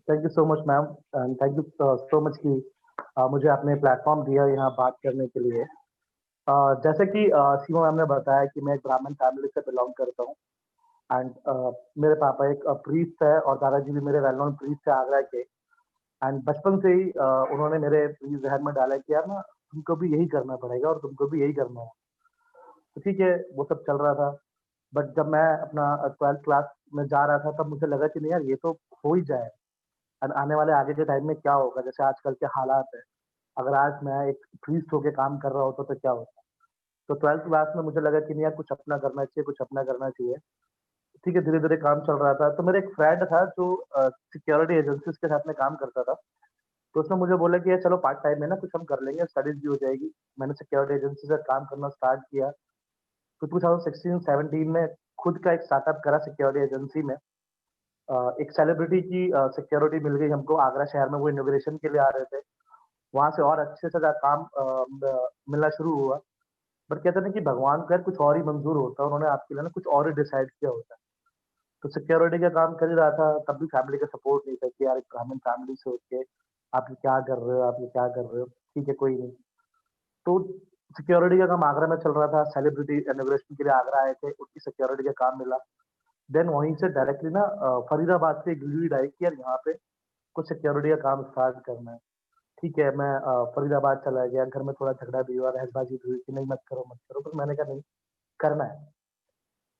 Thank you so much ma'am and thank you so much कि मुझे आपने platform दिया यहाँ बात करने के लिए। जैसे कि सीमा मैम ने बताया कि मैं एक ब्राह्मण फैमिली से बिलॉन्ग करता हूँ एंड मेरे पापा एक प्रीस्ट है और दादाजी भी मेरे वेल नोन प्रीस्ट है आगरा के। एंड बचपन से ही उन्होंने मेरे ज़हन में डाला कि यार ना तुमको भी यही करना पड़ेगा और तुमको भी यही करना है। तो ठीक है, वो सब चल रहा था। बट जब मैं अपना 12th क्लास में जा रहा था तब मुझे लगा कि नहीं यार ये तो हो ही जाए एंड आने वाले आगे के टाइम में क्या होगा जैसे आजकल के हालात है। अगर आज मैं एक प्रीस्ट होके काम कर रहा होता तो क्या होता? तो 12th क्लास में मुझे लगा कि नहीं यार कुछ अपना करना चाहिए, कुछ अपना करना चाहिए। ठीक है, धीरे-धीरे काम चल रहा था। तो मेरा एक फ्रेंड था जो सिक्योरिटी एजेंसीज़ के साथ में काम करता था। तो उसने मुझे बोला कि यार चलो पार्ट टाइम में ना कुछ हम कर लेंगे, स्टडीज़ भी हो जाएगी। मैंने सिक्योरिटी एजेंसी से काम करना स्टार्ट किया। तो 2016-17 में खुद का एक स्टार्टअप करा सिक्योरिटी एजेंसी में। एक सेलिब्रिटी की सिक्योरिटी मिल गई हमको आगरा शहर में, वो इनॉग्रेशन के लिए आ रहे थे। वहाँ से और अच्छे से काम मिलना शुरू हुआ। बट कहते हैं ना कि भगवान का कुछ और ही मंज़ूर होता है, उन्होंने आपके लिए ना कुछ और ही डिसाइड किया होता है। तो सिक्योरिटी का काम कर ही रहा था, तब भी फैमिली का सपोर्ट नहीं था कि यार एक ब्राह्मण फैमिली से होके आप ये क्या कर रहे हो, आप ये क्या कर रहे हो? ठीक है, कोई नहीं। तो सिक्योरिटी का काम आगरा में चल रहा था, सेलिब्रिटी इनॉग्रेशन के लिए आगरा आए थे, उनकी सिक्योरिटी का काम मिला। देन वहीं से डायरेक्टली ना फरीदाबाद से एक लीड आई कि यार यहाँ पे कुछ सिक्योरिटी का काम स्टार्ट करना है। ठीक है, मैं फरीदाबाद चला गया, घर में थोड़ा झगड़ा भी हुआ, बहसबाजी भी हुई कि नहीं मत करो, पर मैंने कहा नहीं, करना है।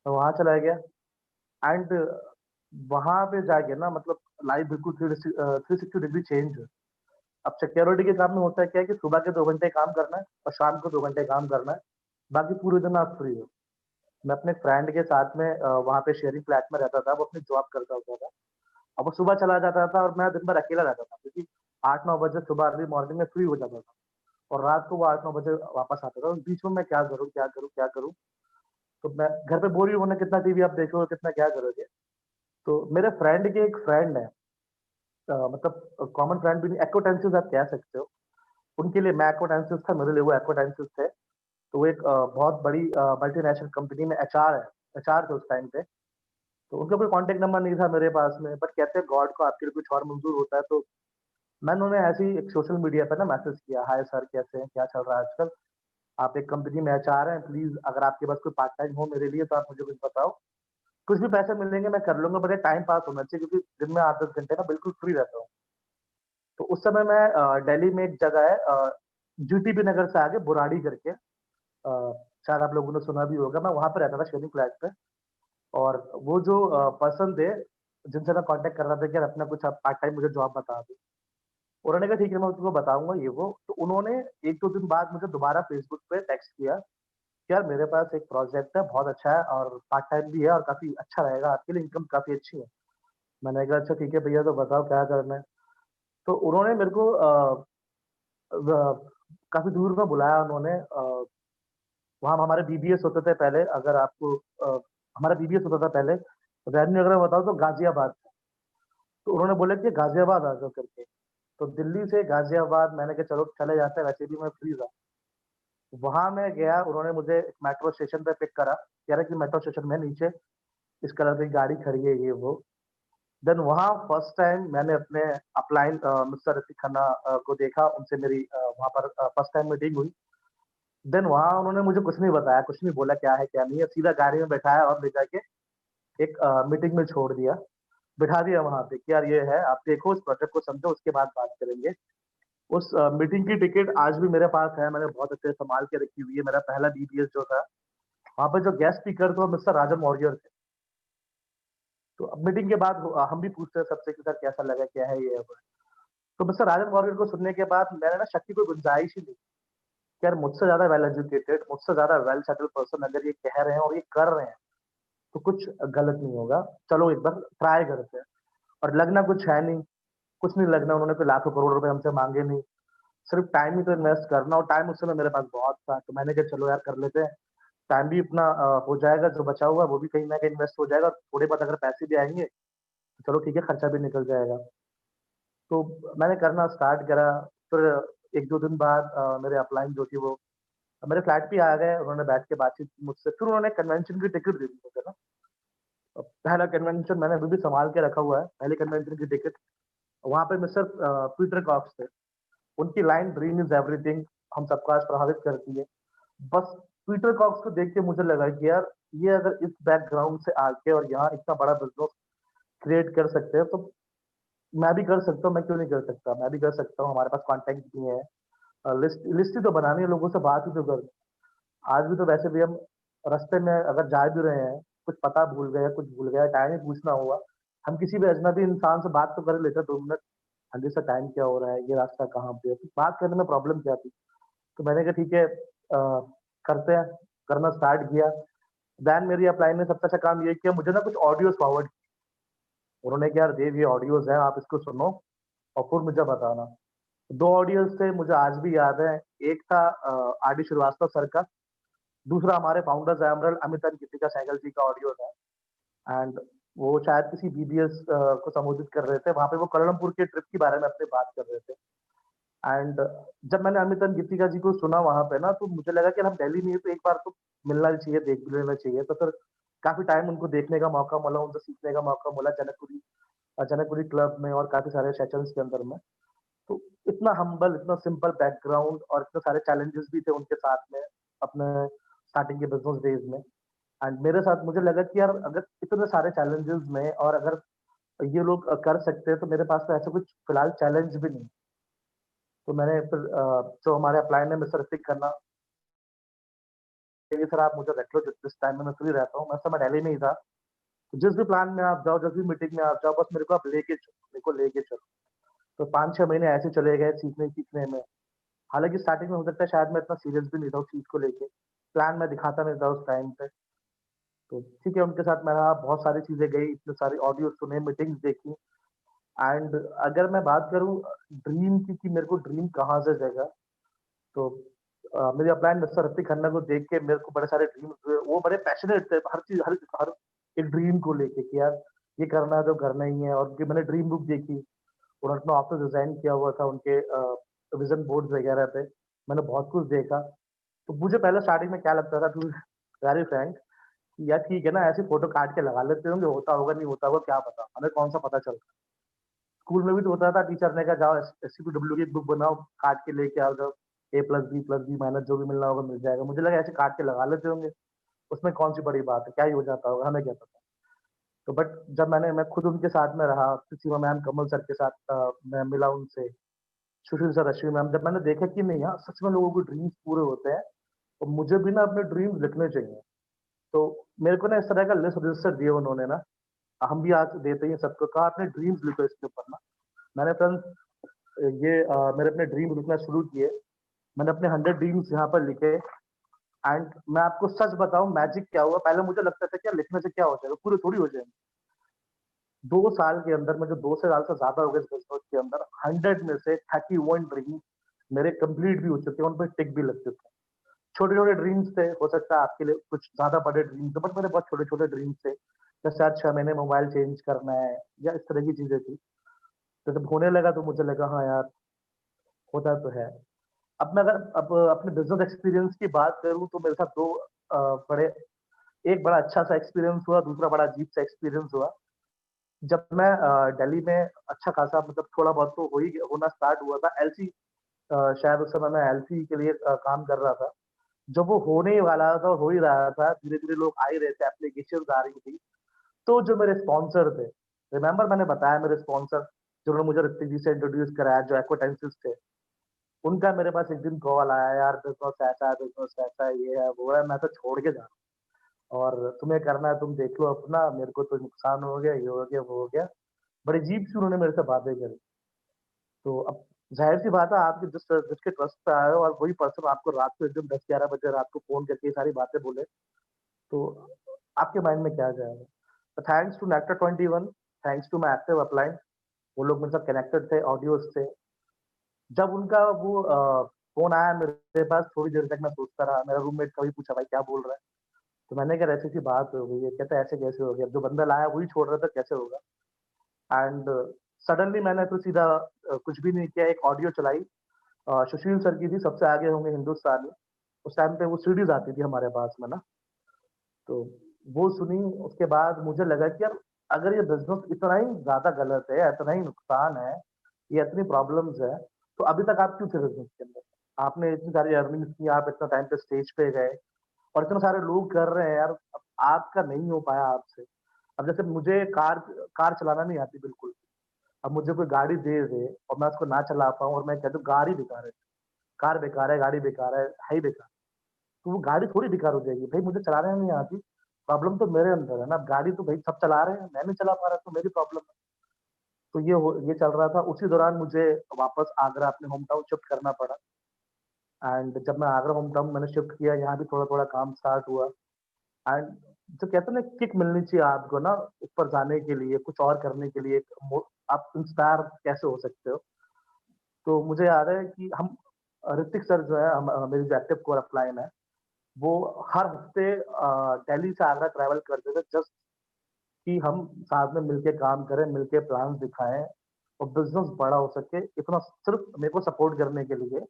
तो वहाँ चला गया एंड वहाँ पे जाके ना मतलब लाइफ बिल्कुल 360 डिग्री चेंज हुई। अब सिक्योरिटी के काम में होता है क्या है कि सुबह के 2 घंटे काम करना है और शाम को 2 घंटे काम करना है, बाकी पूरे दिन आप फ्री हो। मैं अपने फ्रेंड के साथ में वहाँ पे शेयरिंग फ्लैट में रहता था, वो अपनी जॉब करता होता था। अब वो सुबह चला जाता था और मैं दिन भर अकेला रहता था क्योंकि 8-9 बजे सुबह अर्ली मॉर्निंग में फ्री हो जाता था और रात को वो 8-9 बजे वापस आता था। उस बीच में मैं क्या करूँ, क्या करूँ, क्या करूँ? तो मैं घर पे बोर ही होना, कितना टीवी आप देखोगे, कितना क्या करोगे? तो मेरे फ्रेंड के एक फ्रेंड है मतलब कॉमन फ्रेंड भी नहीं, एक्quaintances आप कह सकते हो। उनके लिए मैं एक्quaintances था, मेरे लिए वो एक्quaintances थे। तो वो एक बहुत बड़ी मल्टीनेशनल कंपनी में एचआर थे उस टाइम पे। तो उनका कोई कॉन्टैक्ट नंबर नहीं था मेरे पास में, बट कहते हैं गॉड को आपके लिए कुछ और मंज़ूर होता है। तो मैंने उन्हें ऐसे ही एक सोशल मीडिया पे ना मैसेज किया, हाय सर कैसे हैं? क्या चल रहा है आजकल? आप एक कंपनी में एचआर हैं, प्लीज़ अगर आपके पास कोई पार्ट टाइम हो मेरे लिए तो आप मुझे कुछ बताओ। कुछ भी पैसे मिलेंगे मैं कर लूँगा, बट ये टाइम पास होना चाहिए क्योंकि दिन में 8-10 घंटे ना बिल्कुल फ्री रहता हूँ। तो उस समय मैं दिल्ली में एक जगह है जीटीबी नगर से आगे बुराड़ी करके शायद आप लोगों ने सुना भी होगा, मैं वहाँ पे रहता था शेयरिंग फ्लैट पे। और वो जो पर्सन थे, जिनसे मैं कॉन्टैक्ट कर रहा था कि यार अपना कुछ आप पार्ट टाइम मुझे जॉब बता दो। उन्होंने कहा ठीक है मैं तुमको बताऊँगा ये वो। तो उन्होंने 1-2 दिन बाद मुझे दोबारा फ़ेसबुक पे टेक्स्ट किया कि यार मेरे पास एक प्रोजेक्ट है, बहुत अच्छा है और पार्ट टाइम भी है और काफ़ी अच्छा रहेगा आपके लिए, इनकम काफ़ी अच्छी है। मैंने कहा अच्छा ठीक है भैया तो बताओ क्या करना है? तो उन्होंने मेरे को काफ़ी दूर में बुलाया उन्होंने वहाँ हमारे बीबीएस होते थे पहले अगर आपको हमारा बीबीएस होता था पहले, रेवेन्यू अगर मैं बताऊँ तो गाज़ियाबाद। तो उन्होंने बोला कि गाज़ियाबाद आ जाओ करके। तो दिल्ली से गाज़ियाबाद मैंने कहा चलो चले जाते हैं, वैसे भी मैं फ्री था। वहाँ मैं गया, उन्होंने मुझे एक मेट्रो स्टेशन पे पिक करा, कह रहे कि मेट्रो स्टेशन में नीचे इस कलर की गाड़ी खड़ी है ये वो। देन वहाँ फर्स्ट टाइम मैंने अपने अपलाइन मिस्टर ऋतिक खन्ना को देखा, उनसे मेरी वहाँ पर फर्स्ट टाइम मीटिंग हुई। देन वहाँ उन्होंने मुझे कुछ नहीं बताया, कुछ नहीं बोला क्या है क्या नहीं है, सीधा गाड़ी में बैठाया और ले जाके एक मीटिंग में छोड़ दिया। बिठा दिया वहाँ पे कि यार ये है, आप देखो इस प्रोजेक्ट को समझो उसके बाद बात करेंगे। उस मीटिंग की टिकट आज भी मेरे पास है, मैंने बहुत अच्छे से सँभाल के रखी हुई है। मेरा पहला बीबीएस जो था, वहाँ पे जो गेस्ट स्पीकर थे वो मिस्टर राजन वॉरियर थे। तो अब मीटिंग के बाद हम भी पूछते हैं सबसे कि सर कैसा लगा, क्या है ये है वो है। तो मिस्टर राजन वॉरियर को सुनने के बाद मैंने ना शक की कोई गुंजाइश ही नहीं कि यार मुझसे ज़्यादा वेल एजुकेटेड, मुझसे ज़्यादा वेल सेटल्ड पर्सन अगर ये कह रहे हैं और ये कर रहे हैं, तो कुछ गलत नहीं होगा। चलो एक बार ट्राई करते हैं और लगना कुछ है नहीं, कुछ नहीं लगना, उन्होंने कोई लाखों करोड़ रुपए हमसे माँगे नहीं। सिर्फ टाइम ही तो इन्वेस्ट करना और टाइम उस समय मेरे पास बहुत था, तो मैंने कहा चलो यार कर लेते हैं। टाइम भी अपना हो जाएगा, जो बचा हुआ है वो भी कहीं न कहीं इन्वेस्ट हो जाएगा, थोड़े बहुत अगर पैसे भी आएँगे, तो चलो ठीक है खर्चा भी निकल जाएगा। तो मैंने करना स्टार्ट करा, फिर 1-2 दिन बाद मेरे अपलाइन जो थी वो मेरे फ्लैट पे आ गए, उन्होंने बैठ के बातचीत की मुझसे, फिर उन्होंने कन्वेंशन की टिकट दे दी मुझे ना। पहला कन्वेंशन मैंने अभी भी सँभाल के रखा हुआ है, पहले कन्वेंशन की टिकट। वहाँ पे मिस्टर पीटर कॉक्स थे। उनकी लाइन ड्रीम इज़ एवरीथिंग हम सबको आज प्रभावित करती है। बस पीटर कॉक्स को देख के मुझे लगा कि यार ये अगर इस बैकग्राउंड से आके और यहाँ इतना बड़ा बिज़नेस क्रिएट कर सकते हैं तो मैं भी कर सकता हूँ, मैं क्यों नहीं कर सकता? मैं भी कर सकता हूँ, हमारे पास कॉन्टैक्ट भी है। लिस्ट लिस्ट ही तो बनानी है, लोगों से बात ही तो करनी है। आज भी तो वैसे भी हम रास्ते में अगर जा भी रहे हैं, कुछ पता भूल गए, कुछ भूल गया, टाइम ही पूछना हुआ, हम किसी भी अजनबी इंसान से बात तो कर ही लेते हैं 2 मिनट, हाँ जी सर टाइम क्या हो रहा है? ये रास्ता कहाँ पे है? तो बात करने में प्रॉब्लम क्या थी? तो मैंने कहा ठीक है करते हैं, करना स्टार्ट किया। देन मेरी अपलाइन ने सबसे अच्छा काम ये किया, मुझे ना कुछ ऑडियोज़ फॉरवर्ड, उन्होंने कहा, "यार देव ये ऑडियोज़ हैं, आप इसको सुनो और फिर मुझे बताना।" 2 ऑडियोज़ थे, मुझे आज भी याद है। एक था आर डी श्रीवास्तव सर का, दूसरा हमारे फाउंडर्स एमरल अमित एंड गीतिका सहगल जी का ऑडियो था। एंड वो शायद किसी बीबीएस को संबोधित कर रहे थे। वहाँ पे वो कुआलालंपुर के ट्रिप के बारे में अपनी बात कर रहे थे। एंड जब मैंने अमित एंड गीतिका जी को सुना वहाँ पे ना, तो मुझे लगा कि हम दिल्ली में हैं, तो एक बार तो मिलना ही चाहिए, देख भी लेना चाहिए। तो फिर काफ़ी टाइम उनको देखने का मौका मिला, उनसे सीखने का मौका मिला जनकपुरी क्लब में और काफ़ी सारे सेशंस के अंदर में। तो इतना हम्बल, इतना सिंपल बैकग्राउंड और इतने सारे चैलेंजेस भी थे उनके साथ में, अपने स्टार्टिंग के बिज़नेस डेज़ में। एंड मेरे साथ मुझे लगा कि यार अगर इतने सारे चैलेंजेस में और अगर ये लोग कर सकते हैं, तो मेरे पास तो ऐसा कुछ फिलहाल चैलेंज भी नहीं। तो मैंने फिर जो हमारे अपलाइन है मिस्टर ऋतिक खन्ना, कहिए सर आप मुझे रख लो जिस टाइम में मैं फ्री रहता हूँ। मैं उस समय दिल्ली में ही था। तो जिस भी प्लान में आप जाओ, जिस भी मीटिंग में आप जाओ, बस मेरे को आप लेके चलो, मेरे को लेके चलो। तो 5-6 महीने ऐसे चले गए सीखने-सीखने में। हालाँकि स्टार्टिंग में हो सकता है शायद मैं इतना सीरियस भी नहीं था उस चीज़ को लेके। प्लान मैं दिखाता नहीं था उस टाइम पे। तो ठीक है, उनके साथ मैं रहा, बहुत सारी चीज़ें गई, इतने सारे ऑडियो सुने, मीटिंग्स देखी। एंड अगर मैं बात करूँ ड्रीम की कि मेरे को ड्रीम कहाँ से जगा, तो मेरे अपलाइन मिस्टर ऋतिक खन्ना को देख के मेरे को बड़े सारे ड्रीम्स हुए। वो बड़े पैशनेट थे हर चीज़ हर एक ड्रीम को लेके कि यार ये करना है तो करना ही है। और फिर मैंने ड्रीम बुक देखी, उन्होंने अपना ऑफिस डिज़ाइन किया हुआ था उनके विज़न बोर्ड्स वगैरह पे। मैंने बहुत कुछ देखा। तो मुझे पहले स्टार्टिंग में क्या लगता था टू बी वेरी फ्रैंक, यार ठीक है ना, ऐसी फ़ोटो काट के लगा लेते होंगे, होता होगा, नहीं होता होगा, क्या पता? हमें कौन-सा पता चलता है? स्कूल में भी तो होता था, टीचर ने कहा जाओ एससीपीडब्ल्यू की एक बुक बनाओ, काट के लेके आओ जाओ, प्लस बी माइनस जो भी मिलना होगा मिल जाएगा। मुझे लगा ऐसे काट के लगा लेते होंगे, उसमें कौन-सी बड़ी बात है, क्या ही हो जाता होगा, हमें क्या पता? तो बट जब मैं खुद उनके साथ में रहा, सीमा मैम, कमल सर के साथ मैं मिला उनसे, सुशील सर, अश्विनी मैम, जब मैंने देखा कि नहीं यार, सच में लोगों के ड्रीम्स पूरे होते हैं, तो मुझे भी ना अपने ड्रीम्स लिखने चाहिए। तो मेरे को ना इस तरह का लिस्ट रजिस्टर दिए उन्होंने ना, हम भी आज देते ही हैं सबको, कहा अपने ड्रीम्स लिखो इसके ऊपर ना। मैंने फ्रेंड्स मेरे अपने ड्रीम लिखना शुरू किए। मैंने अपने 100 ड्रीम्स यहाँ पर लिखे। एंड मैं आपको सच बताऊँ मैजिक क्या हुआ, पहले मुझे लगता था कि यार लिखने से क्या हो जाएगा, पूरे थोड़ी हो जाएँगे। 2 साल के अंदर में जो 2 से साल से ज़्यादा हो गए इस बिज़नेस के अंदर, 100 में से 31 ड्रीम्स मेरे कंप्लीट भी हो चुके हैं, उन पे टिक भी लग चुका है। छोटे-छोटे ड्रीम्स थे, हो सकता है आपके लिए कुछ ज़्यादा बड़े ड्रीम्स थे, बट मेरे बहुत छोटे-छोटे ड्रीम्स थे। जैसे आज 6 महीने मोबाइल चेंज करना है या इस तरह की चीज़ें थी। तो जब होने लगा तो मुझे लगा हाँ यार, होता तो है। अब अपने बिज़नेस एक्सपीरियंस की बात करूँ तो मेरे साथ 2 बड़े एक बड़ा अच्छा-सा एक्सपीरियंस हुआ, दूसरा बड़ा अजीब-सा एक्सपीरियंस हुआ। जब मैं दिल्ली में अच्छा खासा मतलब थोड़ा बहुत तो होना स्टार्ट हुआ था। शायद उस समय मैं एलसी के लिए काम कर रहा था। जब वो होने ही वाला था, हो ही रहा था, धीरे-धीरे लोग आ ही रहे थे, एप्लीकेशंस आ रही थी। तो जो मेरे स्पॉन्सर थे, रिमेंबर मैंने बताया मेरे स्पॉन्सर जिन्होंने मुझे ऋतिक जी से इंट्रोड्यूस कराया, जो एक्वाटेंसिस थे, उनका मेरे पास एक दिन कॉल आया, "यार बिज़नेस ऐसा है, ये है, वो है, मैं तो छोड़ के जा रहा हूँ और तुम्हें करना है तुम देख लो अपना, मेरे को तो नुकसान हो गया, ये हो गया, वो हो गया।" बड़ी अजीब-सी उन्होंने मेरे से बातें करी। तो अब ज़ाहिर-सी बात है, आप जिसके ट्रस्ट पे आए हो और वही पर्सन आपको रात को एकदम 10-11 बजे रात को फ़ोन करके ये सारी बातें बोले, तो आपके माइंड में क्या जाएगा? तो thanks to nectar 21, thanks to my active upline, वो लोग मेरे साथ कनेक्टेड थे, ऑडियोज़ थे। जब उनका वो फ़ोन आया मेरे पास, थोड़ी देर तक मैं सोचता रहा, मेरा रूममेट कभी पूछा, "भाई क्या बोल रहा है?" तो मैंने कहा, "ऐसी-ऐसी बात हो गई है।" कहता है, "ऐसे कैसे हो गया? अब जो बंदा लाया वही छोड़ रहा था, कैसे होगा?" एंड सडनली मैंने तो सीधा कुछ भी नहीं किया, एक ऑडियो चलाई, सुशील सर की थी, सबसे आगे होंगे हिंदुस्तान में। उस टाइम पे वो सीडीज़ आती थी हमारे पास में ना, तो वो सुनी। उसके बाद मुझे लगा कि यार अगर ये बिज़नेस इतना ही ज़्यादा गलत है, इतना ही नुकसान है, ये इतनी प्रॉब्लम्स है, तो अभी तक आप क्यों थे बिज़नेस के अंदर? आपने इतनी सारी अर्निंग्स की, आप इतना टाइम पे स्टेज पे गए और इतने सारे लोग कर रहे हैं यार, अब आपका नहीं हो पाया आपसे। अब जैसे मुझे कार कार चलाना नहीं आती बिल्कुल। अब मुझे कोई गाड़ी दे दे और मैं उसको ना चला पाऊँ और मैं कह दूँ कार ही बेकार है, कार बेकार है, गाड़ी बेकार है ही बेकार। तो वो गाड़ी थोड़ी बेकार हो जाएगी, भई मुझे चलाने नहीं आती, प्रॉब्लम तो मेरे अंदर है ना, अब गाड़ी तो भई सब चला रहे हैं, मैं नहीं चला पा रहा तो मेरी प्रॉब्लम है। तो ये चल रहा था, उसी दौरान मुझे वापस आगरा अपने होम टाउन शिफ्ट करना पड़ा एंड जब मैं आगरा होम टाउन मैंने शिफ्ट किया, यहाँ भी थोड़ा-थोड़ा काम स्टार्ट हुआ एंड जो कहते हैं ना किक मिलनी चाहिए आपको ना ऊपर जाने के लिए, कुछ और करने के लिए, आप इंस्पायर कैसे हो सकते हो? तो मुझे याद है कि हम ऋतिक सर जो है मेरी जो एक्टिव कोर अपलाइन है, वो हर हफ्ते दिल्ली से आगरा ट्रैवल करते थे जस्ट कि हम साथ में मिलके काम करें, मिलके प्लान्स दिखाएँ और बिज़नेस बड़ा हो सके, इतना सिर्फ़ मेरे को सपोर्ट करने के लिए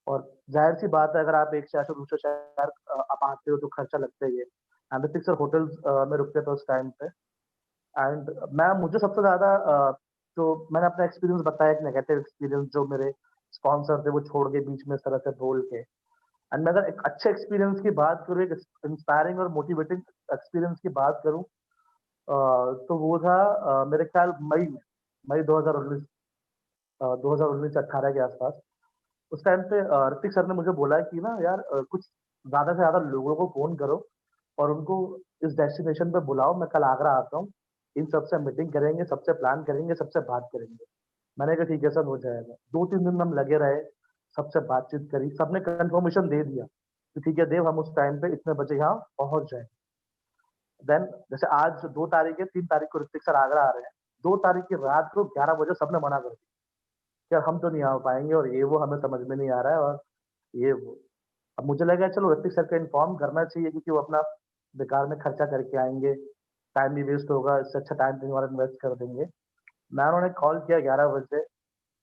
और ज़ाहिर-सी बात है अगर आप एक शहर से दूसरे शहर आप आते हो तो खर्चा लगता ही है। एंड ऋतिक सर होटल्स में रुकते थे उस टाइम पे एंड मैं मुझे सबसे ज़्यादा जो मैंने अपना एक्सपीरियंस बताया एक नेगेटिव एक्सपीरियंस जो मेरे स्पॉन्सर थे वो छोड़ के बीच में इस तरह से बोल के एंड मैं अगर एक अच्छे एक्सपीरियंस की बात करूँ, एक इंस्पायरिंग और मोटिवेटिंग एक्सपीरियंस की बात करूँ तो वो था मेरे ख्याल मई 2019 2019-18 के आसपास। उस टाइम पे ऋतिक सर ने मुझे बोला कि ना यार कुछ ज़्यादा से ज़्यादा लोगों को फ़ोन करो और उनको इस डेस्टिनेशन पे बुलाओ, मैं कल आगरा आता हूँ। इन सबसे मीटिंग करेंगे, सबसे प्लान करेंगे, सबसे बात करेंगे। मैंने कहा ठीक है सर हो जाएगा। 2-3 दिन हम लगे रहे, सबसे बातचीत करी, सबने कन्फर्मेशन दे दिया कि ठीक है देव हम उस टाइम पे इतने बजे यहाँ पहुँच जाएँगे। देन जैसे आज 2 तारीख है, 3 तारीख को ऋतिक सर आगरा आ रहे हैं। 2 तारीख की रात को 11 बजे सबने मना कर दिया कि यार हम तो नहीं आ पाएँगे और ये वो हमें समझ में नहीं आ रहा है और ये वो। अब मुझे लगा चलो ऋतिक सर को इन्फॉर्म करना चाहिए क्योंकि वो अपना बेकार में खर्चा करके आएँगे, टाइम भी वेस्ट होगा, इससे अच्छा टाइम कहीं और इन्वेस्ट कर देंगे। मैं उन्होंने कॉल किया 11 बजे,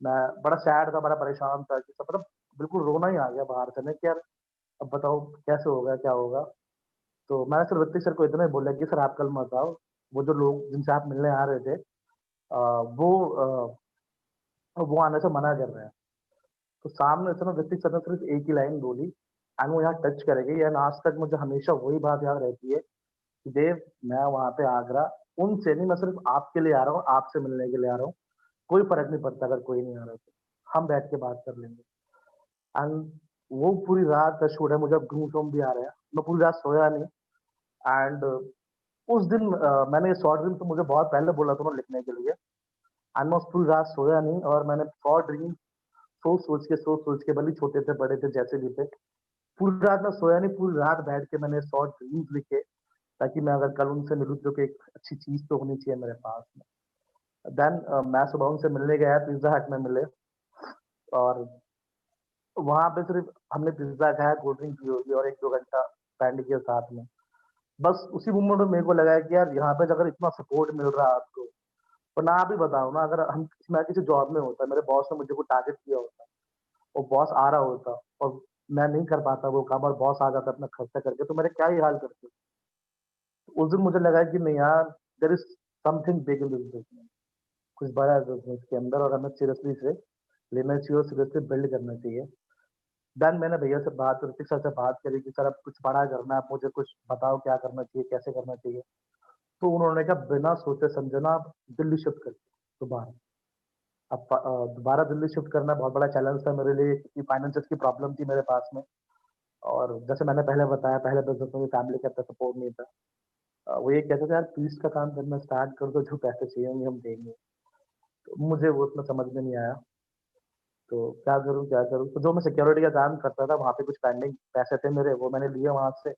मैं बड़ा सैड था, बड़ा परेशान था कि मतलब बिल्कुल रोना ही आ गया बाहर से ना कि यार अब बताओ कैसे होगा, क्या होगा? तो मैंने सिर्फ ऋतिक सर को इतना ही बोला कि सर आप कल मत आओ, वो जो लोग जिनसे आप मिलने आ रहे थे अ, वो वो आने से मना कर रहे हैं। तो सामने से ना ऋतिक सर ने सिर्फ एक ही लाइन बोली एंड वो यहाँ टच कर गई एंड आज तक मुझे हमेशा वही बात याद रहती है कि देव मैं वहाँ पे आगरा उनसे नहीं मैं सिर्फ आपके लिए आ रहा हूँ, आपसे मिलने के लिए आ रहा हूँ। कोई फ़र्क नहीं पड़ता अगर कोई नहीं आ रहा तो, हम बैठ के बात कर लेंगे। एंड वो पूरी रात का शूट है, मुझे अब गूज़बम्प भी आ रहे हैं। मैं पूरी रात सोया नहीं एंड उस दिन मैंने ये शॉर्ट ड्रीम तो मुझे बहुत पहले बोला था उन्होंने लिखने के लिए एंड मैं उस पूरी रात सोया नहीं और मैंने शॉर्ट ड्रीम सोच-सोच के भले ही छोटे थे, बड़े थे, जैसे भी थे, पूरी रात मैं सोया नहीं, पूरी रात बैठ के मैंने शॉर्ट ड्रीम्स लिखे, ताकि मैं अगर कल उनसे मिलूँ तो एक अच्छी चीज़ तो होनी चाहिए मेरे पास में। देन मैं सुबह उनसे मिलने गया, पिज़्ज़ा हट में मिले और वहाँ पे सिर्फ़ हमने पिज़्ज़ा खाया, कोल्ड ड्रिंक पी होगी और 1-2 घंटा स्पेंड किया साथ में। बस उसी मोमेंट में मेरे को लगा कि यार यहाँ पे अगर इतना सपोर्ट मिल रहा है आपको, वरना आप ही बताओ ना अगर मैं किसी जॉब में होता, मेरे बॉस ने मुझे कोई टारगेट दिया होता और बॉस आ रहा होता और मैं नहीं कर पाता वो काम और बॉस आ जाता अपना खर्चा करके, तो मेरे क्या ही हाल करते। उस दिन मुझे लगा कि नहीं यार, there is something big in this business, कुछ बड़ा है बिज़नेस के अंदर और हमें सीरियसली इसे लेना चाहिए और सीरियसली बिल्ड करना चाहिए। देन मैंने भैया से बात ऋतिक सर से बात करी कि सर अब कुछ बड़ा करना है, आप मुझे कुछ बताओ क्या करना चाहिए, कैसे करना चाहिए? तो उन्होंने कहा बिना सोचे समझे ना आप दिल्ली शिफ्ट करिए दोबारा। अब दोबारा दिल्ली शिफ्ट करना बहुत बड़ा चैलेंज था मेरे लिए क्योंकि फाइनेंसेस की प्रॉब्लम थी मेरे पास में और जैसे मैंने पहले बताया पहले बिज़नेस में फैमिली का इतना सपोर्ट नहीं था। वो ये कहते थे यार प्लीज़ का काम करना स्टार्ट कर दो, जो पैसे चाहिए होंगे हम देंगे। तो मुझे वो उतना समझ में नहीं आया, तो क्या करूँ, क्या करूँ? तो जो मैं सिक्योरिटी का काम करता था, वहाँ पे कुछ पेंडिंग पैसे थे मेरे, वो मैंने लिए वहाँ से।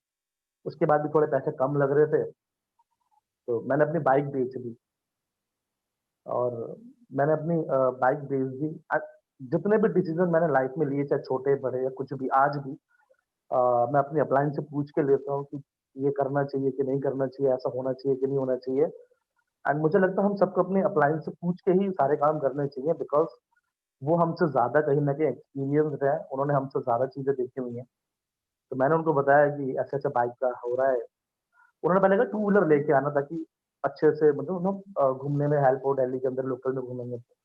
उसके बाद भी थोड़े पैसे कम लग रहे थे, तो मैंने अपनी बाइक बेच दी और मैंने अपनी बाइक बेच दी। जितने भी डिसीज़न मैंने लाइफ़ में लिए, चाहे छोटे-बड़े या कुछ भी, आज भी मैं अपनी अपलाइन से पूछ के लेता हूँ कि ये करना चाहिए कि नहीं करना चाहिए, ऐसा होना चाहिए कि नहीं होना चाहिए। एंड मुझे लगता है हम सबको अपनी अपलाइन से पूछ के ही सारे काम करने चाहिए बिकॉज़ वो हमसे ज़्यादा कहीं न कहीं एक्सपीरियंस्ड है, उन्होंने हमसे ज़्यादा चीज़ें देखी हुई हैं। तो मैंने उनको बताया कि ऐसे-ऐसे बाइक का हो रहा है। उन्होंने पहले कहा टू व्हीलर लेके आना ताकि अच्छे से मतलब घूमने में हेल्प हो दिल्ली के अंदर लोकल में घूमेंगे तो।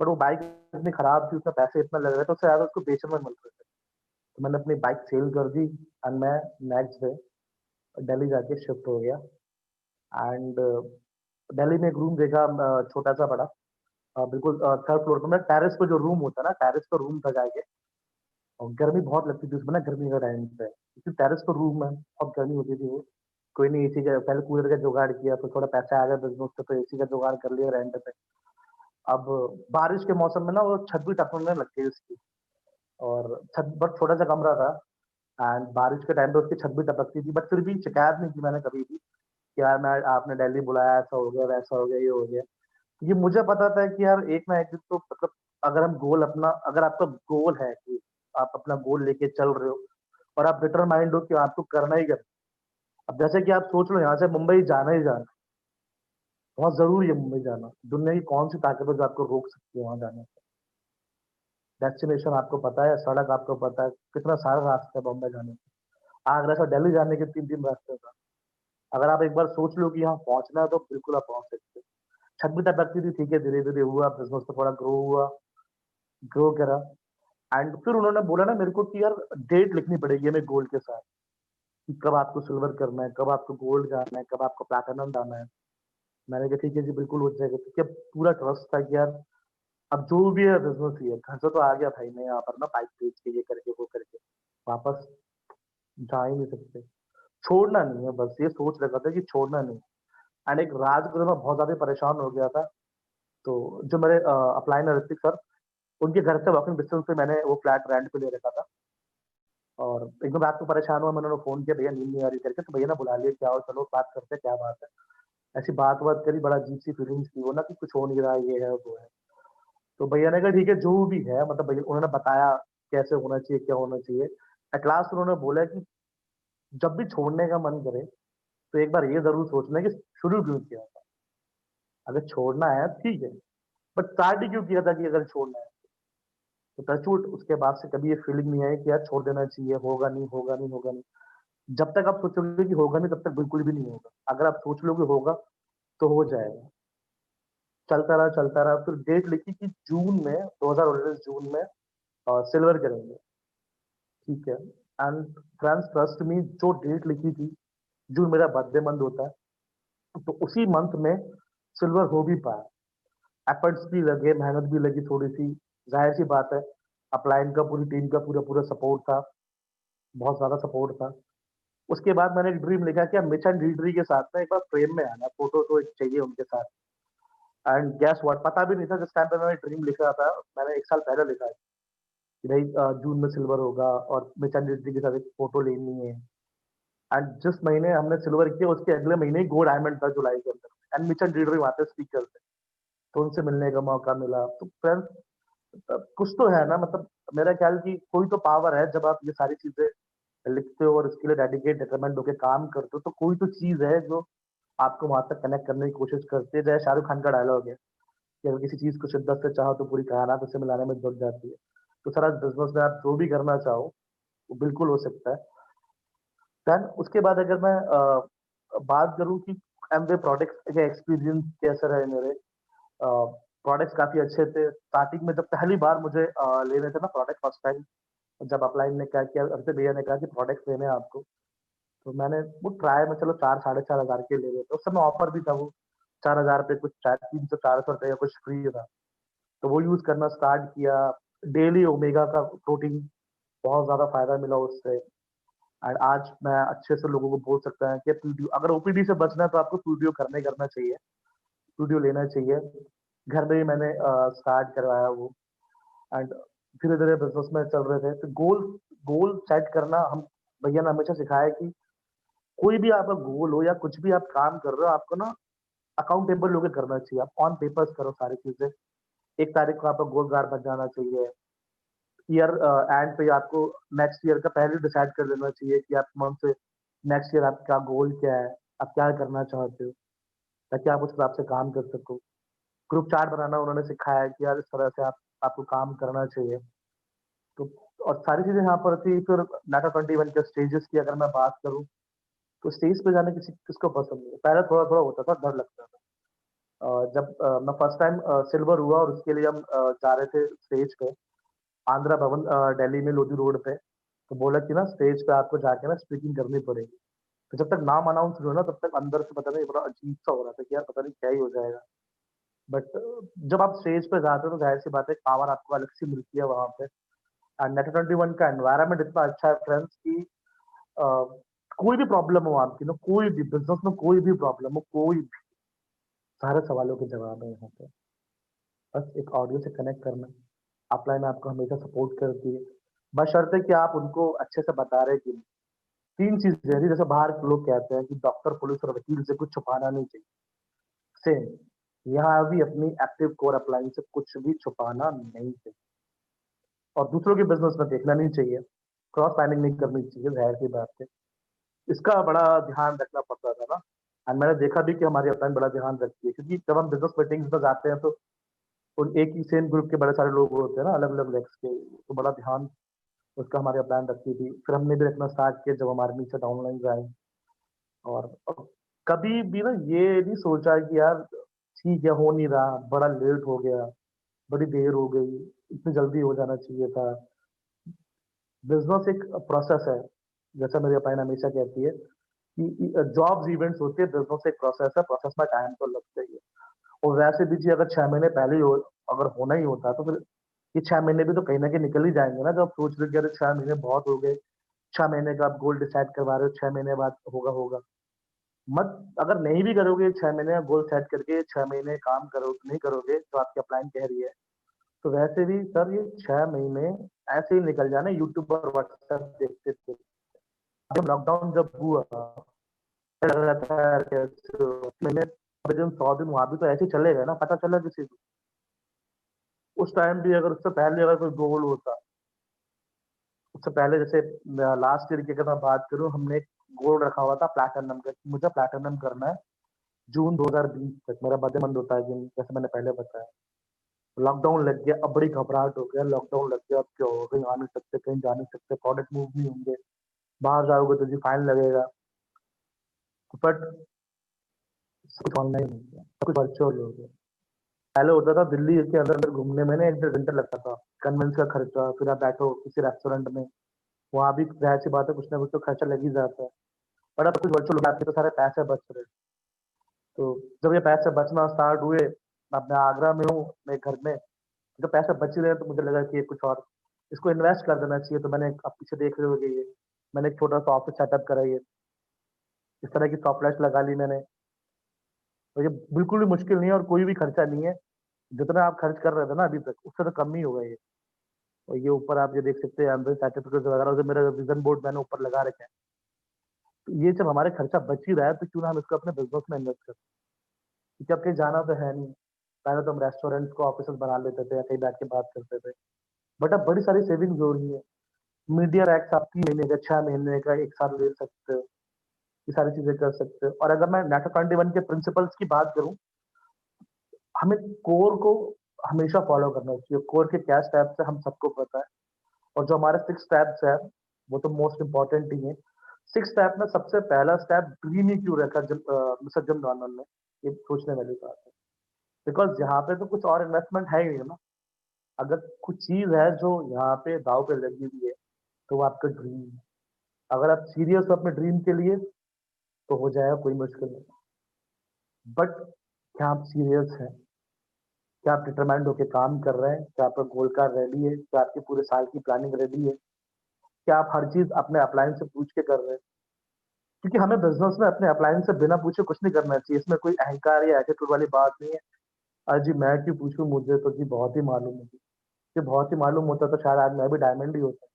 बट वो बाइक इतनी खराब थी, उसमें पैसे इतना लग रहे थे, उससे ज़्यादा उसको बेचने में मिल रहे थे। तो मैंने अपनी बाइक सेल कर दी एंड मैं नेक्स्ट डे दिल्ली जाके शिफ्ट हो गया। एंड दिल्ली में एक रूम देखा, छोटा-सा बड़ा, बिल्कुल थर्ड फ्लोर पे। मैं टेरेस पे जो रूम होता है ना, टेरेस पे रूम था जाके, और गर्मी बहुत लगती थी उसमें ना, गर्मी का टाइम पे, क्योंकि टेरेस पे रूम है, बहुत गर्मी होती थी वो। कोई नहीं, एसी का पहले कूलर का जुगाड़ किया, फिर थोड़ा पैसा आ गया बिज़नेस से, तो एसी का जुगाड़ कर लिया रेंट पे। अब बारिश के मौसम में ना वो छत भी टपकने लग गई उसकी, और छत बहुत छोटा-सा कमरा था एंड बारिश के टाइम पे उसकी छत भी टपकती थी, बट फिर भी शिकायत नहीं की मैंने कभी भी कि यार मैं आपने दिल्ली बुलाया, ऐसा हो गया, वैसा हो गया, ये हो गया। ये मुझे पता था कि यार एक ना एक दिन तो मतलब, अगर हम गोल अपना अगर आपका गोल है कि आप अपना गोल लेके चल रहे हो और आप डिटरमाइंड हो कि आपको करना ही करना है। अब जैसे कि आप सोच लो, यहाँ से मुंबई जाना ही जाना है, बहुत ज़रूरी है मुंबई जाना। दुनिया की कौन-सी ताकत है जो आपको रोक सकती है वहाँ जाने से? डेस्टिनेशन आपको पता है, सड़क आपको पता है, कितना सारा रास्ता है बॉम्बे जाने का। आगरा से दिल्ली जाने के 3-3 रास्ते था। अगर आप एक बार सोच लो कि यहाँ पहुँचना है तो बिल्कुल आप पहुँच सकते हो। छत भी टपकती थी, ठीक है, धीरे-धीरे हुआ, बिज़नेस तो थोड़ा ग्रो करा। एंड फिर उन्होंने बोला ना मेरे को कि यार डेट लिखनी पड़ेगी हमें गोल्ड के साथ, कि कब आपको सिल्वर करना है, कब आपको गोल्ड जाना है, कब आपको प्लैटिनम जाना है। मैंने कहा ठीक है जी, बिल्कुल हो जाएगा, क्योंकि अब पूरा ट्रस्ट था कि यार अब जो भी है बिज़नेस ही है। घर से तो आ गया भाई मैं यहाँ पर ना, बाइक बेच के, ये करके, वो करके, वापस जा ही नहीं सकते। छोड़ना नहीं है, बस ये सोच रखा था कि छोड़ना नहीं। एंड एक राजगृह में बहुत ज़्यादा परेशान हो गया था, तो जो मेरे अपलाइन है ऋतिक सर, उनके घर से वॉकिंग डिस्टेंस पे मैंने वो फ्लैट रेंट पे ले रखा था। और एक दिन रात को परेशान हुआ, मैंने उन्हें फ़ोन किया, भैया नींद नहीं आ रही करके, तो भैया ने बुला लिया, क्या हो, चलो बात करते हैं, क्या बात है। ऐसी बात-वात करी, बड़ा अजीब-सी फीलिंग्स थी वो ना, कि कुछ हो नहीं रहा है, ये है, वो है। तो भैया ने कहा ठीक है, जो भी है, मतलब भैया उन्होंने बताया कैसे होना चाहिए, क्या होना चाहिए। एट लास्ट उन्होंने बोला कि जब भी छोड़ने का मन करे, तो एक बार ये ज़रूर सोचना कि शुरू क्यों किया था? अगर छोड़ना है ठीक है, बट स्टार्ट ही क्यों किया था कि अगर छोड़ना है? तो टचवुड उसके बाद से कभी ये फीलिंग नहीं आई कि यार छोड़ देना चाहिए, होगा नहीं, होगा नहीं, होगा नहीं। जब तक आप सोचोगे कि होगा नहीं, तब तक बिल्कुल भी नहीं होगा। अगर आप सोच लो कि होगा, तो हो जाएगा। चलता रहा, फिर डेट लिखी कि जून में, 2019 जून में सिल्वर करेंगे, ठीक है। एंड फ्रेंड्स ट्रस्ट मी, जो डेट लिखी थी, जून मेरा बर्थडे मंथ होता है, तो उसी मंथ में सिल्वर हो भी पाया। एफर्ट्स भी लगे, मेहनत भी लगी थोड़ी-सी, ज़ाहिर-सी बात है, अपलाइन का पूरी टीम का पूरा सपोर्ट था, बहुत ज़्यादा सपोर्ट था। उसके बाद मैंने एक ड्रीम लिखा कि अब मिशन ड्रीडरी के साथ ना एक बार फ्रेम में आना, फ़ोटो तो एक चाहिए उनके साथ। एंड गेस व्हाट, पता भी नहीं था जिस टाइम पे मैंने ड्रीम लिखा था, मैंने 1 साल पहले लिखा है कि भाई जून में सिल्वर होगा और मिशन ड्रीडरी के साथ एक फ़ोटो लेनी है। एंड जिस महीने हमने सिल्वर किया, उसके अगले महीने ही गोल्ड डायमंड था जुलाई के अंदर, एंड मिशन ड्रीडरी वहाँ पे स्पीकर थे, तो उनसे मिलने का मौका मिला। तो फ्रेंड्स, कुछ तो है ना, मतलब मेरा ख्याल कि कोई तो पावर है, जब आप ये सारी चीज़ें लिखते हो और इसके लिए डेडिकेट डिटरमाइंड होके काम करते हो, तो कोई तो चीज़ है जो आपको वहाँ तक कनेक्ट करने की कोशिश करती है। जैसे शाहरुख खान का डायलॉग है कि अगर किसी चीज़ को शिद्दत से चाहो तो पूरी कायनात उसे मिलाने में जुट जाती है। तो सर, आज बिज़नेस में आप जो भी करना चाहो, वो बिल्कुल हो सकता है। देन उसके बाद अगर मैं बात करूँ कि एमवे प्रोडक्ट्स के एक्सपीरियंस कैसे रहे मेरे, प्रोडक्ट्स काफ़ी अच्छे थे। स्टार्टिंग में जब पहली बार मुझे लेने थे ना प्रोडक्ट, फर्स्ट टाइम जब अपलाइन ने क्या किया, अभिषेक भैया ने कहा कि प्रोडक्ट्स लेने हैं आपको, तो मैंने वो ट्राई में चलो 4 साढ़े 4 हज़ार के ले लेते, उस समय ऑफर भी था वो, 4,000 पे कुछ शायद 300-400 रुपए का कुछ फ्री था। तो वो यूज़ करना स्टार्ट किया। डेली ओमेगा का प्रोटीन, बहुत ज़्यादा फ़ायदा मिला उससे। एंड आज मैं अच्छे से लोगों को बोल सकता है कि पीटीओ, अगर ओपीडी से बचना है तो आपको पीटीओ करना चाहिए, पीटीओ लेना चाहिए। घर में ही मैंने स्टार्ट करवाया वो। एंड धीरे-धीरे बिज़नेस में चल रहे थे। तो गोल गोल सेट करना, हम भैया ने हमेशा सिखाया है कि कोई भी आपका गोल हो या कुछ भी आप काम कर रहे हो, आपको ना अकाउंटेबल होके करना चाहिए। आप ऑन पेपर्स करो सारी चीज़ें। 1 तारीख को आपका गोल बन जाना चाहिए। ईयर एंड पे आपको नेक्स्ट ईयर का पहले डिसाइड कर लेना चाहिए कि आप मंथ से नेक्स्ट ईयर आपका गोल क्या है, आप क्या करना चाहते हो, ताकि आप उस हिसाब से काम कर सको। ग्रुप चार्ट बनाना उन्होंने सिखाया है कि यार इस तरह से आपको काम करना चाहिए। तो और सारी चीज़ें यहाँ पर थी। फिर नाटा 21 के स्टेजेस की अगर मैं बात करूँ, तो स्टेज पे जाना किसी किसको पसंद नहीं है। पहले थोड़ा-थोड़ा होता था, डर लगता था। जब मैं फर्स्ट टाइम सिल्वर हुआ और उसके लिए हम जा रहे थे स्टेज पे, आंध्रा भवन दिल्ली में लोधी रोड पे, तो बोला कि ना स्टेज पे आपको जाके ना स्पीकिंग करनी पड़ेगी। तो जब तक नाम अनाउंस नहीं हुआ ना, तब तक अंदर से पता नहीं बड़ा अजीब-सा हो रहा था कि यार पता नहीं क्या ही हो जाएगा। बट जब आप स्टेज पे जाते हो तो ज़ाहिर-सी बात है पावर आपको अलग से मिलती है वहाँ पे। एंड नेट 21 का एनवायरनमेंट इतना अच्छा है फ्रेंड्स कि अ, कोई भी प्रॉब्लम हो आपकी ना, कोई भी बिज़नेस में कोई भी प्रॉब्लम हो, कोई भी, सारे सवालों के जवाब है यहाँ पे। बस एक ऑडियो से कनेक्ट करना, अपलाइन आपको हमेशा सपोर्ट करती है, बशर्ते कि आप उनको अच्छे से बता रहे कि 3 चीज़ें हैं, जैसे बाहर के लोग कहते हैं कि डॉक्टर, पुलिस और वकील से कुछ छुपाना नहीं चाहिए, सेम यहाँ भी अपनी एक्टिव कोर अपलाइन से कुछ भी छुपाना नहीं चाहिए और दूसरों के बिज़नेस में देखना नहीं चाहिए, क्रॉस लाइनिंग नहीं करनी चाहिए, ज़ाहिर-सी बात है। इसका बड़ा ध्यान रखना पड़ता था ना एंड मैंने देखा भी कि हमारी अपलाइन बड़ा ध्यान रखती है क्योंकि जब हम बिज़नेस मीटिंग्स में जाते हैं तो उन एक ही सेम ग्रुप के बड़े सारे लोग होते हैं ना अलग-अलग रैंक्स के, तो बड़ा ध्यान उसका हमारी अपलाइन रखती थी। फिर हमने भी रखना स्टार्ट किया जब हमारे नीचे डाउनलाइन्स आए और कभी भी ना ये नहीं सोचा कि यार ठीक है, हो नहीं रहा, बड़ा लेट हो गया, बड़ी देर हो गई, इतनी जल्दी हो जाना चाहिए था। बिज़नेस एक प्रोसेस है, जैसा मेरी अपलाइन हमेशा कहती है कि जॉब्स इवेंट्स होती है, बिज़नेस एक प्रोसेस है, प्रोसेस में टाइम तो लगता ही है। और वैसे भी जी अगर 6 महीने पहले ही हो अगर होना ही होता तो फिर ये 6 महीने भी तो कहीं न कहीं निकल ही जाएँगे ना, जब आप सोच रहे हो कि अरे 6 महीने बहुत हो गए, 6 महीने का आप गोल डिसाइड करवा रहे हो, 6 महीने बाद होगा। मत अगर नहीं भी करोगे 6 महीने का गोल सेट करके 6 महीने काम करो नहीं करोगे, जो आपकी अपलाइन कह रही है, तो वैसे भी सर ये 6 महीने ऐसे ही निकल जाने यूट्यूब और व्हाट्सएप देखते-देखते। जब लॉकडाउन जब हुआ, लग रहा था यार कैसे महीने 90 दिन 100 दिन वहाँ भी तो ऐसे ही चले गए ना, पता चला किसी को। उस टाइम भी अगर उससे पहले अगर कोई गोल होता, उससे पहले जैसे लास्ट ईयर की अगर मैं बात करूँ, हमने एक गोल रखा हुआ था प्लैटिनम का, कि मुझे प्लैटिनम करना है जून 2020 तक, मेरा बर्थडे मंथ होता है जून, जैसे मैंने पहले बताया। लॉकडाउन लग गया, अब बड़ी घबराहट हो गया, लॉकडाउन लग गया, अब क्या होगा? कहीं आ नहीं सकते, कहीं जा नहीं सकते, प्रोडक्ट मूव नहीं होंगे, बाहर जाओगे तो जी फाइन लगेगा। बट सब कुछ ऑनलाइन हो गया, सब कुछ वर्चुअल हो गया। पहले होता था दिल्ली के अंदर-अंदर घूमने में ना 1 डेढ़ घंटा लगता था। कन्वेंस का खर्चा, फिर आप बैठो किसी रेस्टोरेंट में, वहाँ भी ज़ाहिर-सी बात है कुछ ना कुछ तो खर्चा लग ही जाता है। बट अब कुछ वर्चुअल हो गया, आपके तो सारे पैसे बच रहे हैं। तो जब ये पैसे बचना स्टार्ट हुए, अब मैं आगरा में हूँ, मेरे घर में, जब पैसे बच ही रहे हैं तो मुझे लगा कि ये कुछ और इसको इन्वेस्ट कर देना चाहिए। तो मैंने आप पीछे देख रहे होंगे ये, मैंने एक छोटा-सा ऑफ़िस सेटअप करा ये, इस तरह की टॉप लाइट्स लगा ली मैंने। तो ये बिल्कुल भी मुश्किल नहीं है और कोई भी खर्चा नहीं है। जितना आप खर्च कर रहे थे ना अभी तक, उससे तो कम ही होगा ये। और ये ऊपर आप ये देख सकते हैं अंदर सर्टिफ़िकेट्स वगैरह जो मेरा विज़न बोर्ड मैंने ऊपर लगा रखे हैं। तो ये जब हमारे खर्चा बच ही रहा है तो क्यों ना हम इसको अपने बिज़नेस में इन्वेस्ट करें। क्योंकि अब कहीं जाना तो है नहीं। पहले तो हम रेस्टोरेंट्स को ऑफ़िसेज़ बना लेते थे या कहीं बैठ के बात करते थे। बट अब बड़ी सारी सेविंग्स हो रही है। मीडिया रैक्स आप 3 महीने का, 6 महीने का, 1 साल ले सकते हो। ये सारी चीज़ें कर सकते हो। और अगर मैं नेटो 21 के प्रिंसिपल्स की बात करूँ, हमें कोर को हमेशा फ़ॉलो करना चाहिए। कोर के क्या स्टेप्स हैं हम सबको पता है और जो हमारे 6 स्टेप्स हैं, वो तो मोस्ट इम्पोर्टेंट ही हैं। 6 स्टेप में सबसे पहला स्टेप ड्रीम ही क्यों रखा मिस्टर जिम रॉनन ने, ये सोचने वाली बात है। बिकॉज़ यहाँ पे तो कुछ और इन्वेस्टमेंट है ही नहीं ना। अगर कुछ चीज़ है जो यहाँ पे दाँव पे लगी हुई है, तो वो आपका ड्रीम है। अगर आप सीरियस हो अपने ड्रीम के लिए, तो हो जाएगा कोई मुश्किल नहीं। बट क्या आप सीरियस हैं? क्या आप डिटरमाइंड होके काम कर रहे हैं? क्या आपका गोल कार्ड रेडी है? क्या आपकी पूरे साल की प्लानिंग रेडी है? क्या आप हर चीज़ अपने अपलाइन से पूछ के कर रहे हैं? क्योंकि हमें बिज़नेस में अपने अपलाइन से बिना पूछे कुछ नहीं करना चाहिए। इसमें कोई अहंकार या एटीट्यूड वाली बात नहीं है। अरे जी, मैं क्यों पूछूँ? मुझे तो जी बहुत ही मालूम है जी। ये बहुत ही मालूम होता तो शायद आज मैं भी डायमंड ही होता,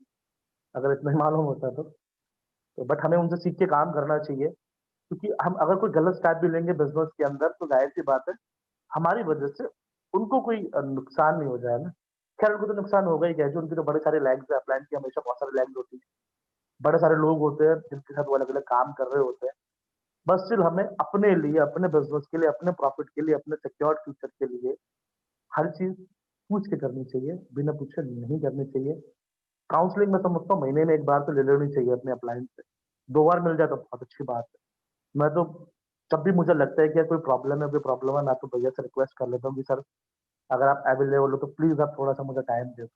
अगर इतना ही मालूम होता तो। तो बट हमें उनसे सीख के काम करना चाहिए, क्योंकि हम अगर कोई गलत स्टेप भी लेंगे बिज़नेस के अंदर तो ज़ाहिर-सी बात है, हमारी वजह से उनको कोई नुकसान नहीं हो जाए ना। खैर उनको तो नुकसान होगा ही क्या, जो उनकी तो बड़े सारे लैग्स है, अपलाइन की हमेशा बहुत सारे लैग्स होती है। बड़े सारे लोग होते हैं जिनके साथ वो अलग-अलग काम कर रहे होते हैं। बस स्टिल हमें अपने लिए, अपने बिज़नेस के लिए, अपने प्रॉफ़िट के लिए, अपने सिक्योर्ड फ्यूचर के लिए हर चीज़ पूछ के करनी चाहिए, बिना पूछे नहीं करनी चाहिए। काउंसलिंग मैं समझता हूँ महीने में 1 बार तो ले लेनी चाहिए अपने अपलाइन से। 2 बार मिल जाए तो बहुत अच्छी बात है। मैं तो जब भी मुझे लगता है कि यार कोई प्रॉब्लम है, मैं तो भैया से रिक्वेस्ट कर लेता हूँ कि सर अगर आप अवेलेबल हो तो प्लीज़ आप थोड़ा-सा मुझे टाइम दे दो।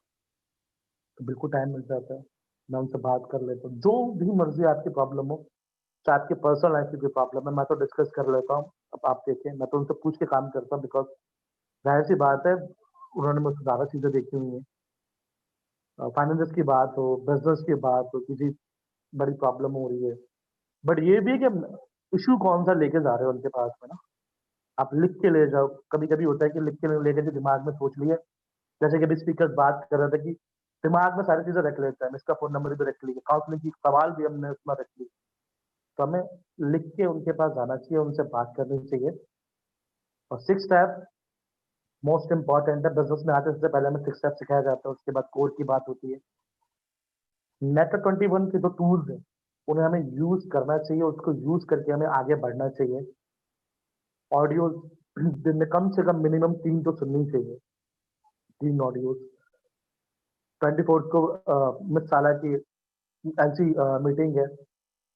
तो बिल्कुल टाइम मिल जाता है। मैं उनसे बात कर लेता हूँ। जो भी मर्ज़ी आपकी प्रॉब्लम हो, चाहे आपकी पर्सनल लाइफ़ की कोई प्रॉब्लम है, मैं तो डिस्कस कर लेता हूँ। अब आप देखिए, मैं तो उनसे पूछ के काम करता हूँ बिकॉज़ ज़ाहिर-सी बात है, उन्होंने मुझसे ज़्यादा चीज़ें देखी हुई हैं। फाइनेंसेस की बात हो, बिज़नेस की बात हो, किसी बड़ी प्रॉब्लम हो रही है। बट ये भी है कि इश्यू कौन-सा लेके जा रहे हो उनके पास में ना, आप लिख के ले जाओ। कभी-कभी होता है कि लिख के लेके जो दिमाग में सोच लिए, जैसे कि अभी स्पीकर बात कर रहा था कि दिमाग में सारी चीज़ें रख लेते हैं। हम इसका फ़ोन नंबर भी रख लिया, काउंसलिंग की सवाल भी हमने उसमें रख लिए। तो हमें लिख के उनके पास जाना चाहिए, उनसे बात करनी चाहिए। और 6 स्टेप मोस्ट इम्पोर्टेंट है, बिज़नेस में आते से पहले हमें 6 स्टेप सिखाया जाता है, उसके बाद कोर की बात होती है। नेटवर्क 21 के जो टूल्स हैं, उन्हें हमें यूज़ करना चाहिए, उसको यूज़ करके हमें आगे बढ़ना चाहिए। ऑडियोज़ दिन में कम से कम मिनिमम 3 तो सुननी चाहिए, 3 ऑडियोज़। 24th को मिस साला की एलसी मीटिंग है,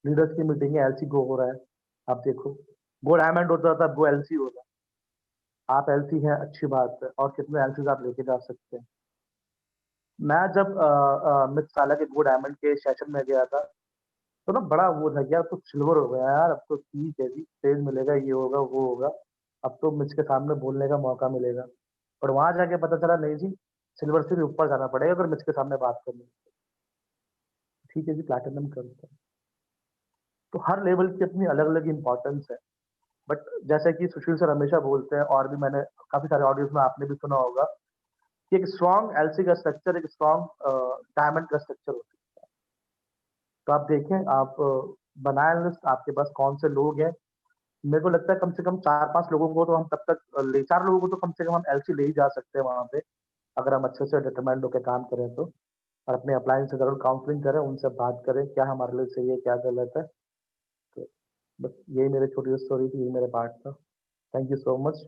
लीडर्स की मीटिंग है, एलसी गो हो रहा है, आप देखो। गो डायमंड होता था, अब गो एलसी हो रहा है। आप एलसी हैं, अच्छी बात है और कितने एलसीज़ आप लेके जा सकते हैं। मैं जब मिस साला के गो डायमंड के सेशन में गया था, तो ना बड़ा वो था कि यार अब तो सिल्वर हो गया यार, अब तो ठीक है जी, स्टेज मिलेगा, ये होगा, वो होगा। अब तो मिस के सामने बोलने का मौका मिलेगा। और वहाँ जाके पता चला नहीं जी, सिल्वर से भी ऊपर जाना पड़ेगा अगर मिस के सामने बात करनी है। ठीक है जी, प्लैटिनम करते हैं। तो हर लेवल की अपनी अलग-अलग इम्पोर्टेंस है। बट जैसे कि सुशील सर हमेशा बोलते हैं और भी मैंने काफ़ी सारे ऑडियोज़ में आपने भी सुना होगा कि एक स्ट्रॉन्ग एलसी का स्ट्रक्चर, एक स्ट्रॉन्ग डायमंड का स्ट्रक्चर होता है। तो आप देखें, आप बनाएँ लिस्ट, आपके पास कौन से लोग हैं। मेरे को लगता है कम से कम 4-5 लोगों को तो हम तब तक ले 4 लोगों को तो कम से कम हम एलसी ले ही जा सकते हैं वहाँ पे, अगर हम अच्छे से डिटरमाइंड होके काम करें तो। और अपने अपलायंस से ज़रूर काउंसलिंग करें, उनसे बात करें, क्या हमारे लिए सही है, क्या गलत है। तो बस यही मेरी छोटी सी स्टोरी थी, यही मेरा पार्ट था। Thank you so much.